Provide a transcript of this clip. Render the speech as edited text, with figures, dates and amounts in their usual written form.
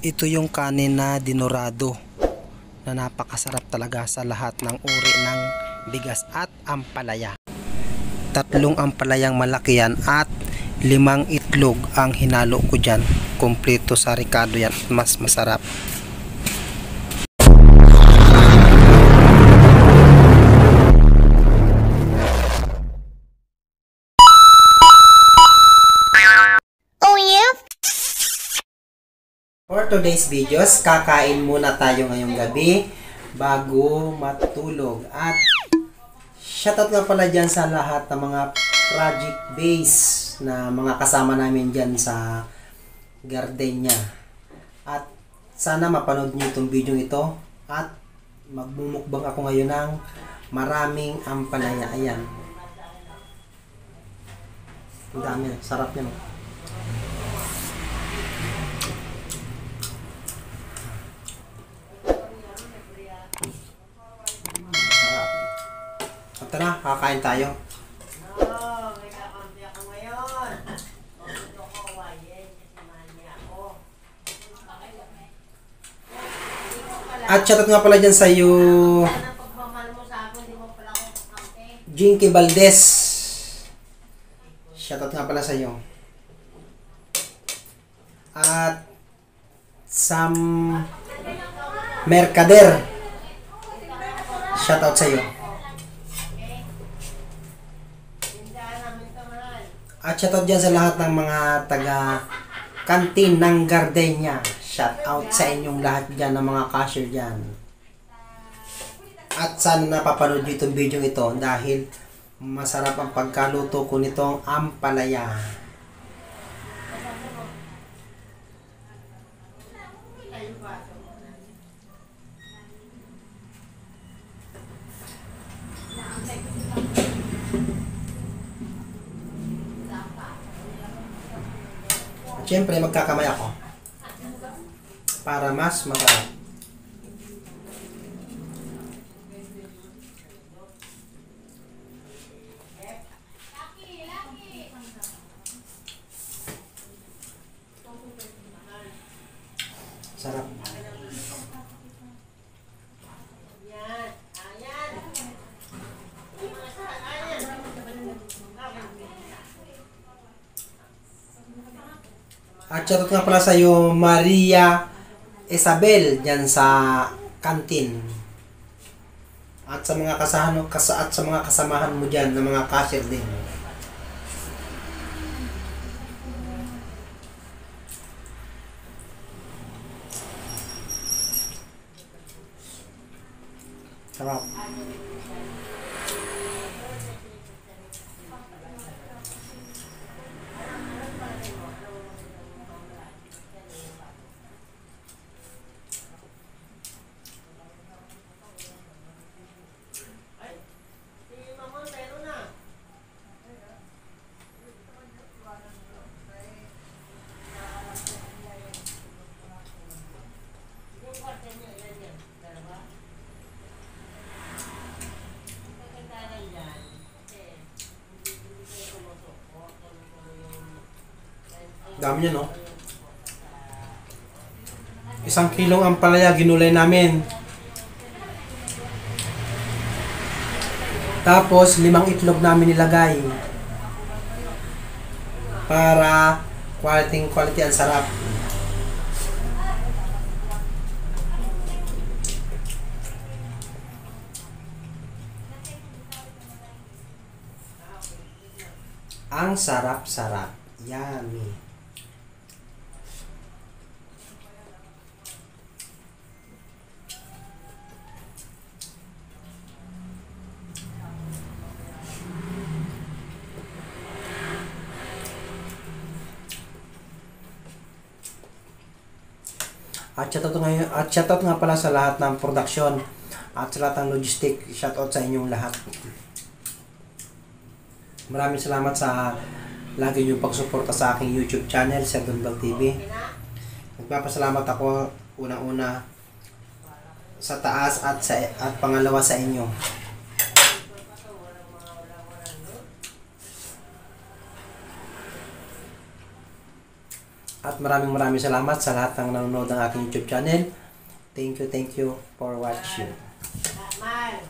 Ito yung kanin na dinorado na napakasarap talaga sa lahat ng uri ng bigas at ampalaya. 3 ampalayang malaki yan at 5 itlog ang hinalo ko dyan. Kompleto sa ricado yan, mas masarap. For today's videos, kakain muna tayo ngayong gabi bago matulog. At shoutout nga pala dyan sa lahat ng mga project base na mga kasama namin dyan sa Gardenia. At sana mapanood nyo itong video ito at magmumukbang ako ngayon ng maraming ampalaya. Ayan. Ang dami. Sarap yan. Tara, kakain tayo. May kakampi ako ngayon. Ito ko, wayen, kasi mani ako. At shoutout nga pala dyan sa iyo, Sana pagmamahal mo sa akin, di mo pala ako kakampi. Jinky Valdez. Shoutout nga pala sa iyo. At Sam Mercader. Shoutout sa iyo. At shoutout dyan sa lahat ng mga taga-kantin ng Gardenia. Shoutout sa inyong lahat dyan ng mga cashier dyan. At sana napapanood nyo itong video ito dahil masarap ang pagkaluto ko nitong ampalaya. Siyempre, magkakamay ako para mas masarap. Sarap. At shoutout nga pala sa iyo, Maria Isabel, dyan sa kantin. At sa mga at sa mga kasamahan mo dyan, na mga cashier din. Sarap. Dami niya, no? 1 kilong ampalaya ginulay namin. Tapos 5 itlog namin nilagay. Para quality ang sarap. Ang sarap-sarap. Yummy. At shoutout nga pala sa lahat ng production at sa lahat ng logistic. Shoutout sa inyong lahat. Maraming salamat sa lagi niyong pagsuporta sa aking YouTube channel, Sir Don Vlog TV. Nagpapasalamat ako unang-una sa taas at pangalawa sa inyo. At At maraming salamat sa lahat ng nanonood ng aking YouTube channel. Thank you for watching. Mal.